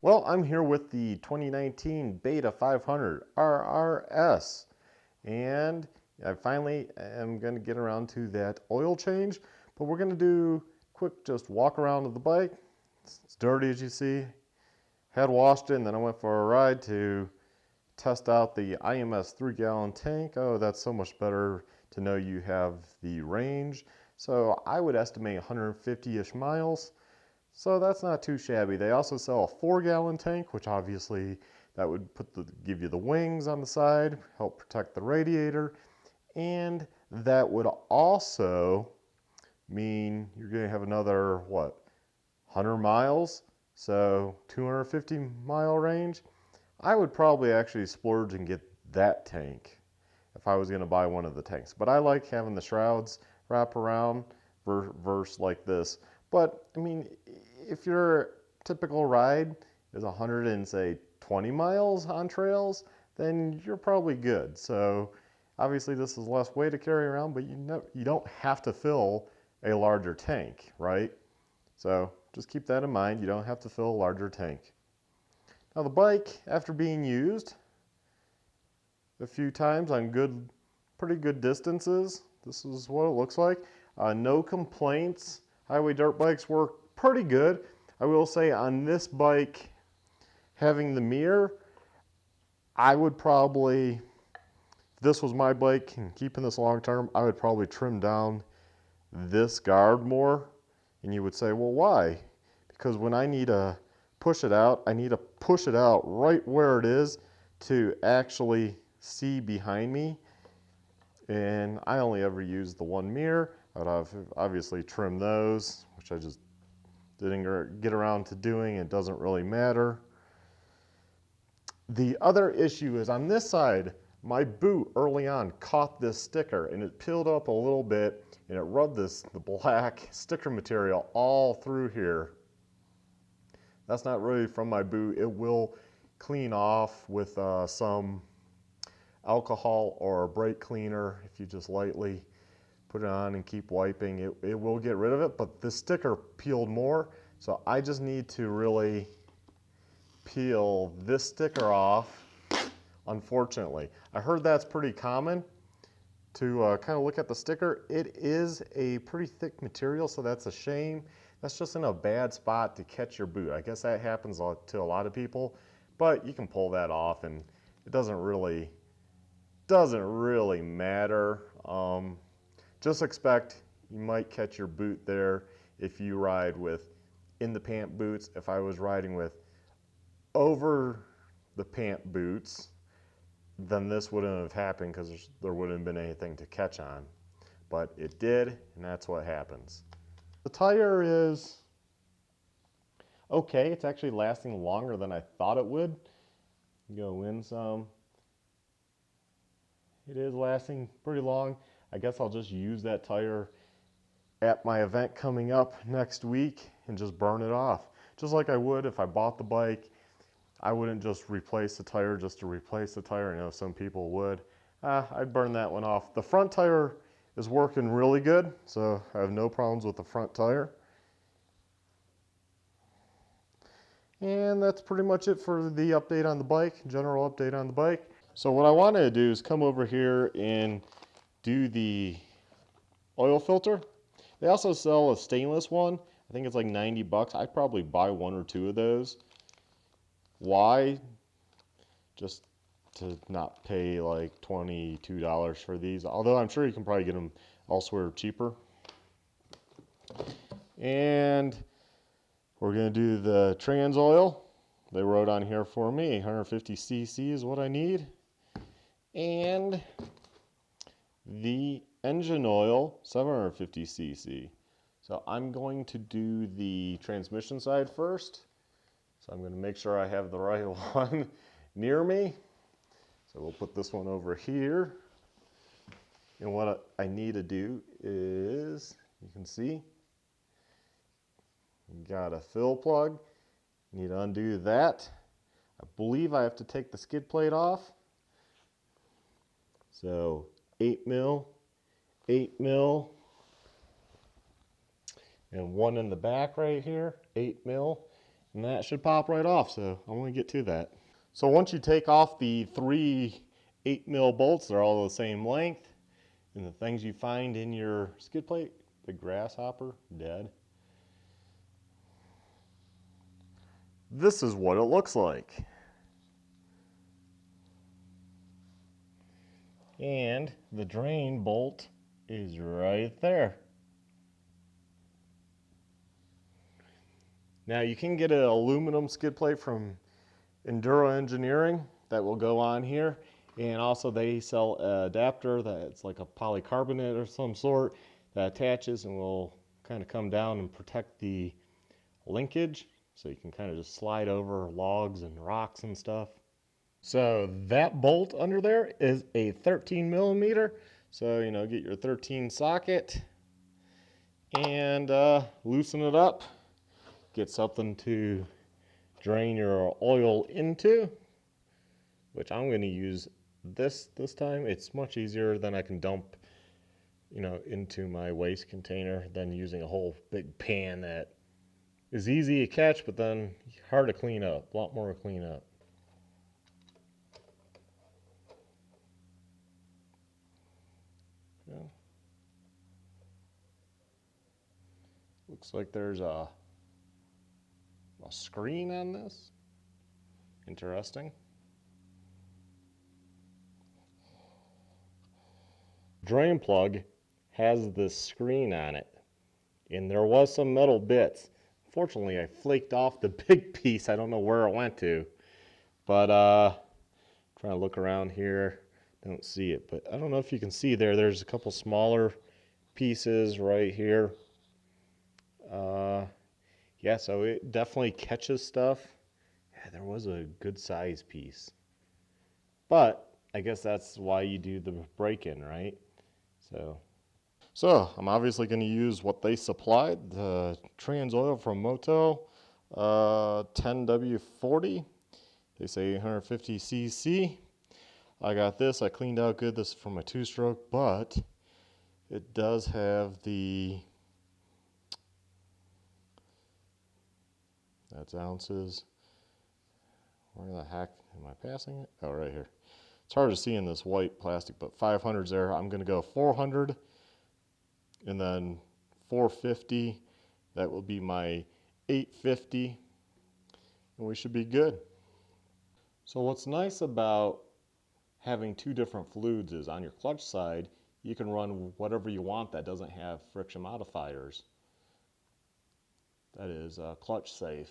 Well, I'm here with the 2019 Beta 500 RRS, and I finally am going to get around to that oil change, but we're going to do quick just walk around of the bike. It's dirty as you see. Had washed it and then I went for a ride to test out the IMS 3-gallon tank. Oh, that's so much better to know you have the range. So I would estimate 150-ish miles. So that's not too shabby. They also sell a 4-gallon tank, which obviously that would give you the wings on the side, help protect the radiator, and that would also mean you're going to have another, what, 100 miles? So 250-mile range. I would probably actually splurge and get that tank if I was going to buy one of the tanks. But I like having the shrouds wrap around versus like this. But I mean, if your typical ride is 120 miles on trails, then you're probably good. So obviously this is less weight to carry around, but you don't have to fill a larger tank, right? So just keep that in mind. You don't have to fill a larger tank. Now the bike, after being used a few times on pretty good distances, this is what it looks like. No complaints. Highway dirt bikes work pretty good. I will say on this bike, having the mirror, I would probably, if this was my bike and keeping this long term, I would probably trim down this guard more. And you would say, well, why? Because when I need to push it out, I need to push it out right where it is to actually see behind me. And I only ever use the one mirror. I would obviously trim those, which I just didn't get around to doing. It doesn't really matter. The other issue is on this side, my boot early on caught this sticker and it peeled up a little bit and it rubbed the black sticker material all through here. That's not really from my boot. It will clean off with some alcohol or brake cleaner if you just lightly put it on and keep wiping. It will get rid of it, but the sticker peeled more, so I just need to really peel this sticker off, unfortunately. I heard that's pretty common to kind of look at the sticker. It is a pretty thick material, so that's a shame. That's just in a bad spot to catch your boot. I guess that happens to a lot of people, but you can pull that off and it doesn't really matter. Just expect you might catch your boot there if you ride with in the pant boots. If I was riding with over the pant boots, then this wouldn't have happened because there wouldn't have been anything to catch on. But it did, and that's what happens. The tire is okay. It's actually lasting longer than I thought it would. Go in some. It is lasting pretty long. I guess I'll just use that tire at my event coming up next week and just burn it off. Just like I would if I bought the bike. I wouldn't just replace the tire just to replace the tire. I know some people would. I'd burn that one off. The front tire is working really good, so I have no problems with the front tire. And that's pretty much it for the update on the bike, general update on the bike. So what I wanted to do is come over here and do the oil filter. They also sell a stainless one. I think it's like 90 bucks. I'd probably buy one or two of those. Why? Just to not pay like $22 for these. Although I'm sure you can probably get them elsewhere cheaper. And we're going to do the trans oil. They wrote on here for me, 150 cc is what I need. And the engine oil, 750 cc. So I'm going to do the transmission side first. So I'm going to make sure I have the right one near me. So we'll put this one over here. And what I need to do is, you can see, you got a fill plug. You need to undo that. I believe I have to take the skid plate off. So 8 mil, 8 mil, and one in the back right here, 8 mil. And that should pop right off, so I'm going to get to that. So once you take off the 3 8mm bolts, they're all the same length. And the things you find in your skid plate, the grasshopper, dead. This is what it looks like. And the drain bolt is right there. Now you can get an aluminum skid plate from Enduro Engineering that will go on here. And also they sell an adapter that's like a polycarbonate or some sort that attaches and will kind of come down and protect the linkage. So you can kind of just slide over logs and rocks and stuff. So that bolt under there is a 13mm. So, you know, get your 13 socket and loosen it up. Get something to drain your oil into, which I'm going to use this time. It's much easier than I can dump, you know, into my waste container than using a whole big pan that is easy to catch, but then hard to clean up, a lot more to clean up. Yeah. Looks like there's a screen on this. Interesting. Drain plug has this screen on it, and there was some metal bits. Fortunately, I flaked off the big piece. I don't know where it went to, but trying to look around here, don't see it. But I don't know if you can see there. There's a couple smaller pieces right here. Yeah, so it definitely catches stuff. Yeah, there was a good size piece, but I guess that's why you do the break-in, right? So I'm obviously going to use what they supplied, the trans oil from Moto, 10W40. They say 850 cc. I got this. I cleaned out good. This is from my 2-stroke, but it does have the, that's ounces. Where the heck am I passing it? Oh, right here. It's hard to see in this white plastic, but 500's there. I'm going to go 400 and then 450. That will be my 850, and we should be good. So what's nice about having 2 different fluids is on your clutch side, you can run whatever you want that doesn't have friction modifiers. That is clutch safe.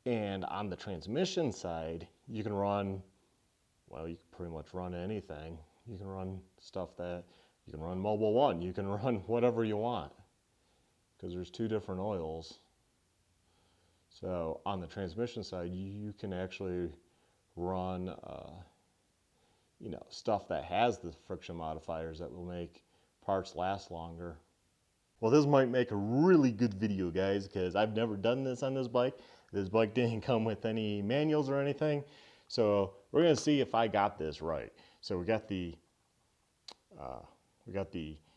And on the transmission side, you can run, well, you can pretty much run anything. You can run stuff that, you can run Mobil 1, you can run whatever you want, because there's 2 different oils. So on the transmission side, you can actually run you know, stuff that has the friction modifiers that will make parts last longer. Well, this might make a really good video, guys, because I've never done this on this bike. This bike didn't come with any manuals or anything. So we're going to see if I got this right. So we got the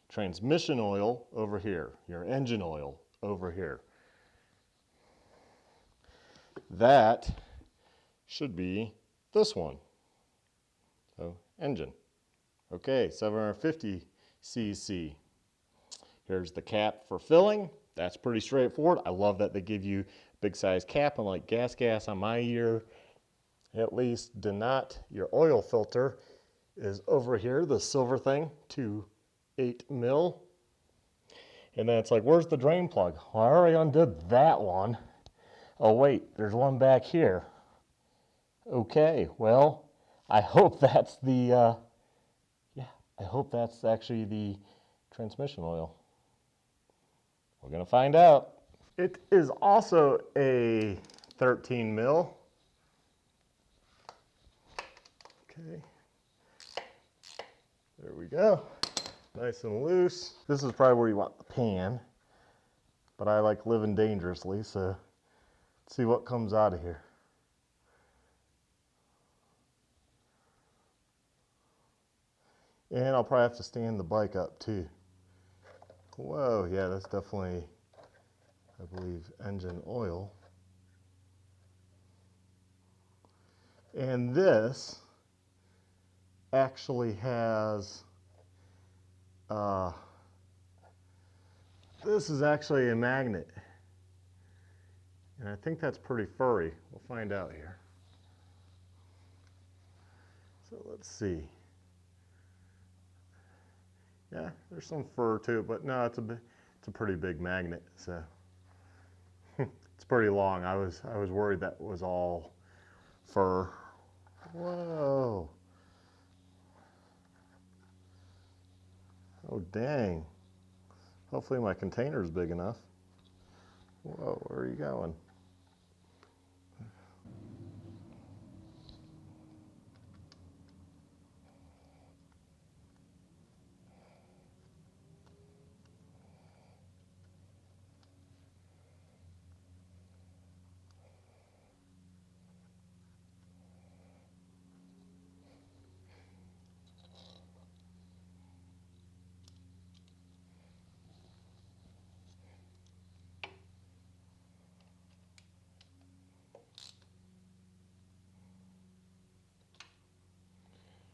transmission oil over here, your engine oil over here. That should be this one. So engine. Okay, 750 cc. Here's the cap for filling. That's pretty straightforward. I love that they give you big size cap, and like gas on my ear, at least did not. Your oil filter is over here, the silver thing, to 8mm. And then it's like, where's the drain plug? Well, I already undid that one. Oh wait, there's one back here. Okay, well, I hope that's the, I hope that's actually the transmission oil. We're gonna find out. It is also a 13mm. Okay, there we go. Nice and loose. This is probably where you want the pan, but I like living dangerously, so let's see what comes out of here. And I'll probably have to stand the bike up too. Whoa, yeah, that's definitely, I believe, engine oil. And this actually has, this is actually a magnet. And I think that's pretty furry. We'll find out here. So let's see. Yeah, there's some fur to it, but no, it's a pretty big magnet. So it's pretty long. I was worried that was all fur. Whoa. Oh dang. Hopefully my container is big enough. Whoa, where are you going?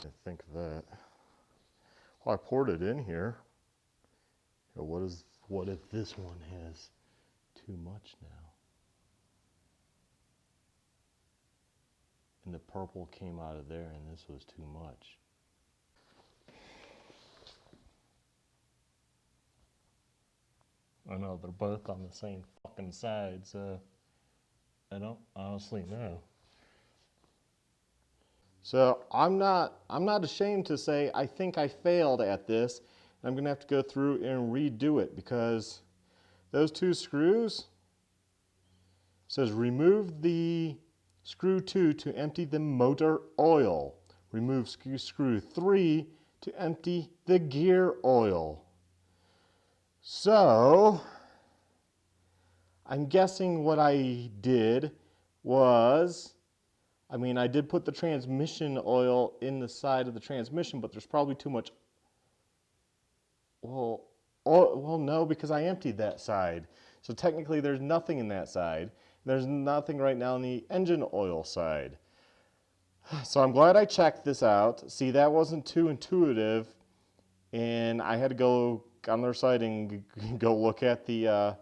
I think of that. Well, I poured it in here. What if this one has too much now? And the purple came out of there and this was too much. I know they're both on the same fucking side, so I don't honestly know. So I'm not ashamed to say I think I failed at this. I'm gonna have to go through and redo it because those two screws says remove the screw 2 to empty the motor oil. Remove screw 3 to empty the gear oil. So I'm guessing what I did was, I mean, I did put the transmission oil in the side of the transmission, but there's probably too much. Well, no, because I emptied that side. So technically there's nothing in that side. There's nothing right now on the engine oil side. So I'm glad I checked this out. See, that wasn't too intuitive, and I had to go on their site and go look at their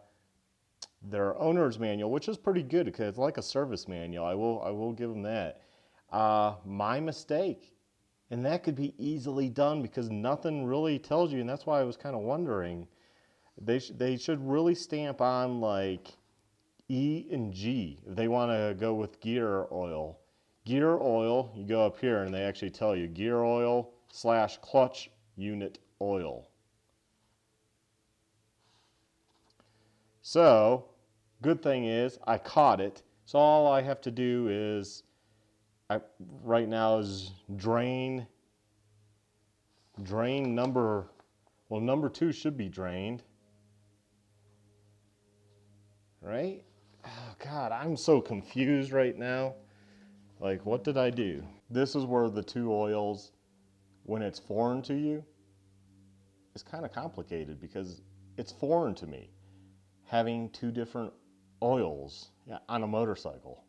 owner's manual, which is pretty good because it's like a service manual. I will give them that. My mistake, and that could be easily done because nothing really tells you, and that's why I was kind of wondering. They should really stamp on like E and G if they want to go with gear oil. Gear oil, you go up here and they actually tell you gear oil / clutch unit oil. So, good thing is I caught it. So all I have to do is, right now is drain number, well, number 2 should be drained, right? Oh God, I'm so confused right now. Like, what did I do? This is where the 2 oils, when it's foreign to you, it's kind of complicated because it's foreign to me, having 2 different oils on a motorcycle.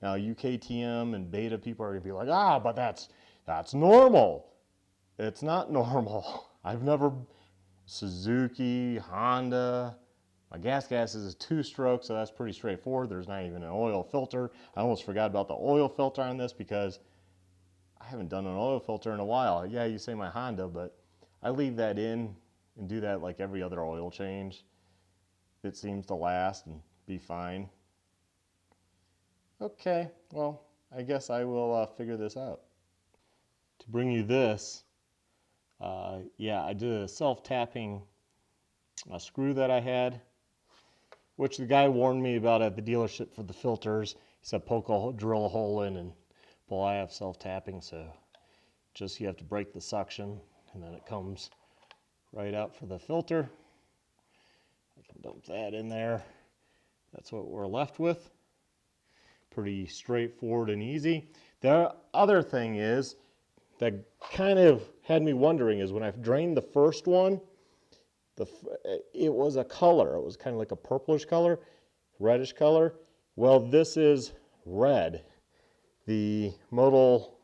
Now, UKTM and beta people are going to be like, but that's normal. It's not normal. I've never, Suzuki, Honda, my gas is a 2-stroke, so that's pretty straightforward. There's not even an oil filter. I almost forgot about the oil filter on this because I haven't done an oil filter in a while. Yeah, you say my Honda, but I leave that in and do that like every other oil change. It seems to last and be fine. Okay, well, I guess I will figure this out. To bring you this, yeah, I did a self-tapping screw that I had, which the guy warned me about at the dealership for the filters. He said drill a hole in and pull. I have self-tapping, so just you have to break the suction and then it comes right out for the filter. I can dump that in there. That's what we're left with. Pretty straightforward and easy. The other thing is that kind of had me wondering is when I drained the first one, it was a color. It was kind of like a purplish color, reddish color. Well, this is red. the modal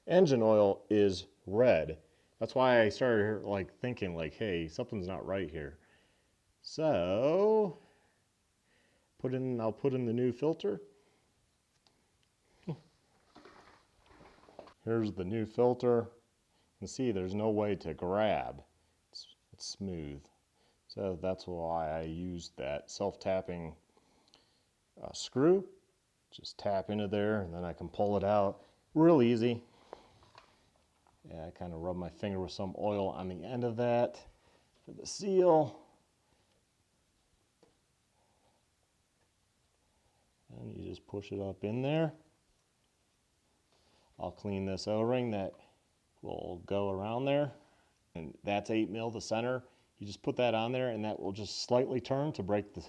engine oil is red. That's why I started like thinking like, hey, something's not right here. So I'll put in the new filter. Here's the new filter. You can see there's no way to grab. It's smooth. So that's why I used that self-tapping screw. Just tap into there and then I can pull it out real easy. Yeah, I kind of rub my finger with some oil on the end of that for the seal. And you just push it up in there. I'll clean this O-ring that will go around there. And that's 8 mil, the center. You just put that on there and that will just slightly turn to break the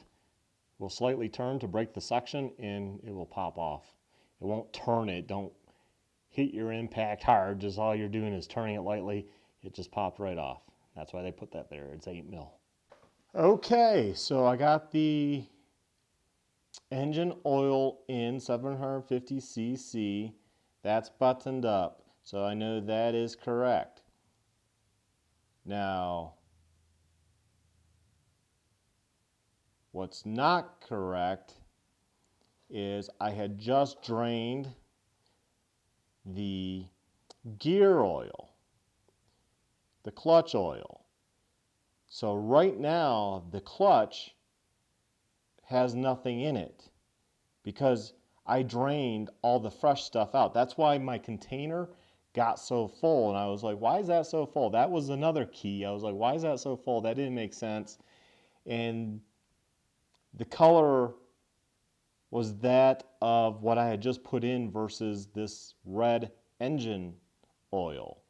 suction and it will pop off. It won't turn it. Don't hit your impact hard. Just all you're doing is turning it lightly. It just popped right off. That's why they put that there. It's 8 mil. Okay, so I got the engine oil in 750 cc. That's buttoned up. So I know that is correct. Now, what's not correct is I had just drained the gear oil, the clutch oil. So right now the clutch has nothing in it because I drained all the fresh stuff out. That's why my container got so full and I was like, why is that so full? That was another key. I was like, why is that so full? That didn't make sense. And the color was that of what I had just put in versus this red engine oil.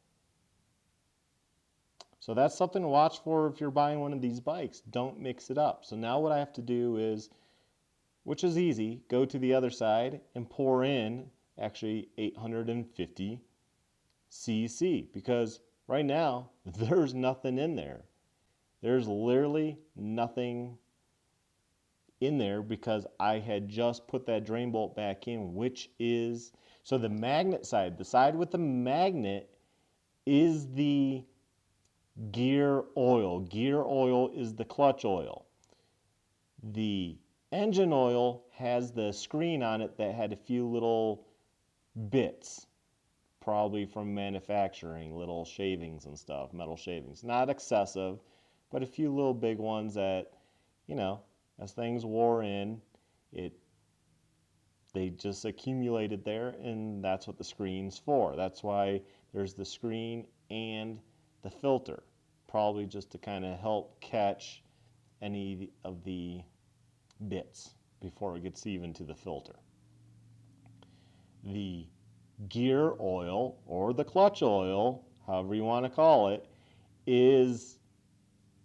So that's something to watch for if you're buying one of these bikes. Don't mix it up. So now what I have to do is, which is easy, go to the other side and pour in actually 850 cc because right now there's nothing in there. There's literally nothing in there because I had just put that drain bolt back in, which is, so the magnet side, the side with the magnet is the gear oil. Gear oil is the clutch oil. The engine oil has the screen on it that had a few little bits, probably from manufacturing, little shavings and stuff, metal shavings. Not excessive, but a few little big ones that, you know, as things wore in, they just accumulated there, and that's what the screen's for. That's why there's the screen and the filter, probably just to kind of help catch any of the bits before it gets even to the filter. The gear oil or the clutch oil, however you want to call it,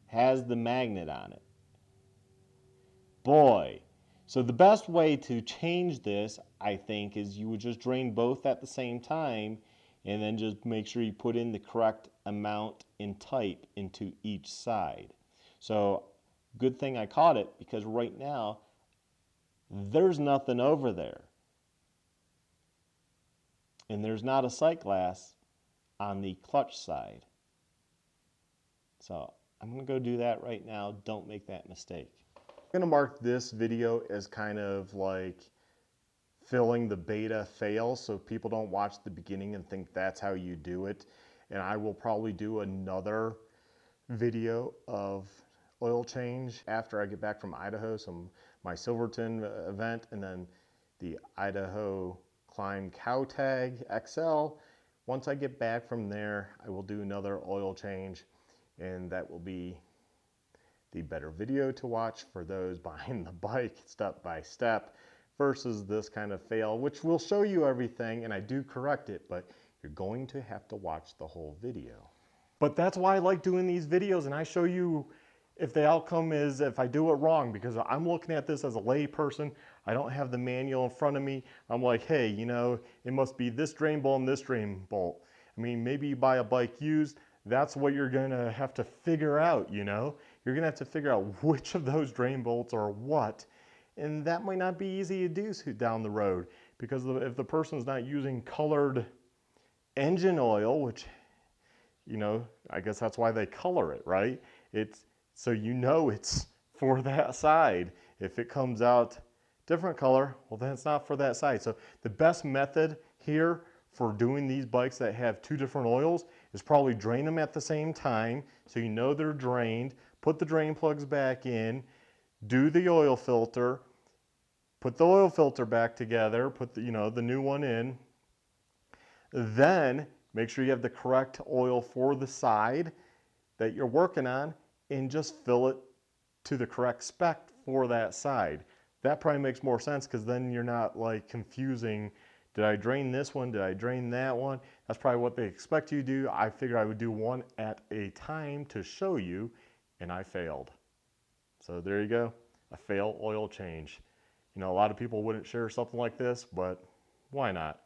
has the magnet on it. Boy, so the best way to change this, I think, is you would just drain both at the same time and then just make sure you put in the correct amount and type into each side. So good thing I caught it because right now there's nothing over there. And there's not a sight glass on the clutch side. So I'm going to go do that right now. Don't make that mistake. I'm going to mark this video as kind of like filling the beta fail so people don't watch the beginning and think that's how you do it. And I will probably do another video of oil change after I get back from Idaho, my Silverton event, and then the Idaho Climb Cow Tag XL. Once I get back from there, I will do another oil change, and that will be the better video to watch for those buying the bike step by step versus this kind of fail, which will show you everything, and I do correct it, but you're going to have to watch the whole video. But that's why I like doing these videos, and I show you if the outcome is if I do it wrong, because I'm looking at this as a lay person. I don't have the manual in front of me. I'm like, hey, you know, it must be this drain bolt and this drain bolt. I mean, maybe you buy a bike used, that's what you're gonna have to figure out, you know? You're gonna have to figure out which of those drain bolts are what, And that might not be easy to do down the road, because if the person's not using colored engine oil, which, you know, I guess that's why they color it, right? It's so you know it's for that side. If it comes out different color, well, then it's not for that side. So the best method here for doing these bikes that have two different oils is probably drain them at the same time, so you know they're drained. Put the drain plugs back in, do the oil filter, put the oil filter back together, put the, you know, the new one in. Then make sure you have the correct oil for the side that you're working on, and just fill it to the correct spec for that side. That probably makes more sense, because then you're not like confusing, did I drain this one, did I drain that one? That's probably what they expect you to do. I figured I would do one at a time to show you, and I failed. So there you go, a fail oil change. You know, a lot of people wouldn't share something like this, but why not?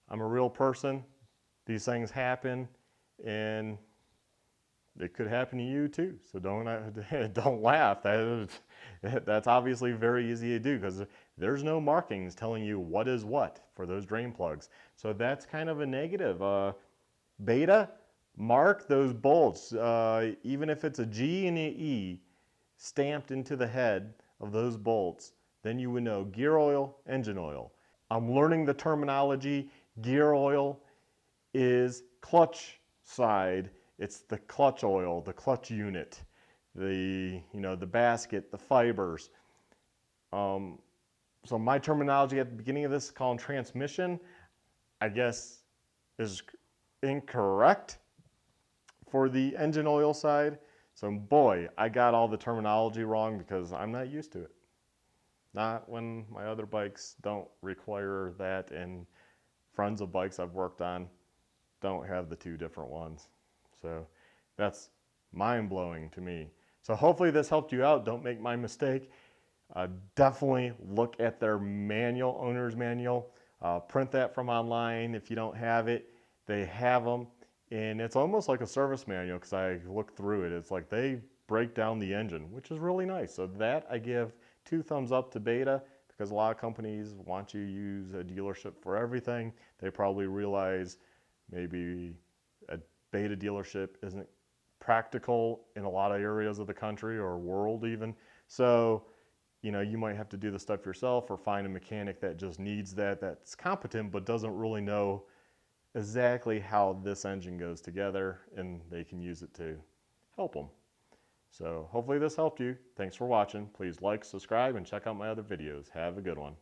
I'm a real person. These things happen, and it could happen to you too. So don't laugh. That's obviously very easy to do, because there's no markings telling you what is what for those drain plugs. So that's kind of a negative. Beta, mark those bolts. Even if it's a G and an E stamped into the head of those bolts, then you would know gear oil, engine oil. I'm learning the terminology. Gear oil is clutch side. It's the clutch oil, the clutch unit, the, you know, the basket, the fibers. So my terminology at the beginning of this, calling transmission, I guess is incorrect for the engine oil side. So boy, I got all the terminology wrong, because I'm not used to it. Not when my other bikes don't require that, and friends of bikes I've worked on don't have the two different ones. So that's mind-blowing to me. So hopefully this helped you out. Don't make my mistake. Definitely look at their manual, owner's manual. Print that from online if you don't have it. They have them, and it's almost like a service manual, because I looked through it. It's like they break down the engine, which is really nice. So that I give 2 thumbs up to Beta, because a lot of companies want you to use a dealership for everything. They probably realize maybe a Beta dealership isn't practical in a lot of areas of the country or world even. So, you know, you might have to do the stuff yourself, or find a mechanic that just needs that, that's competent but doesn't really know exactly how this engine goes together, and they can use it to help them. So hopefully this helped you. Thanks for watching. Please like, subscribe, and check out my other videos. Have a good one.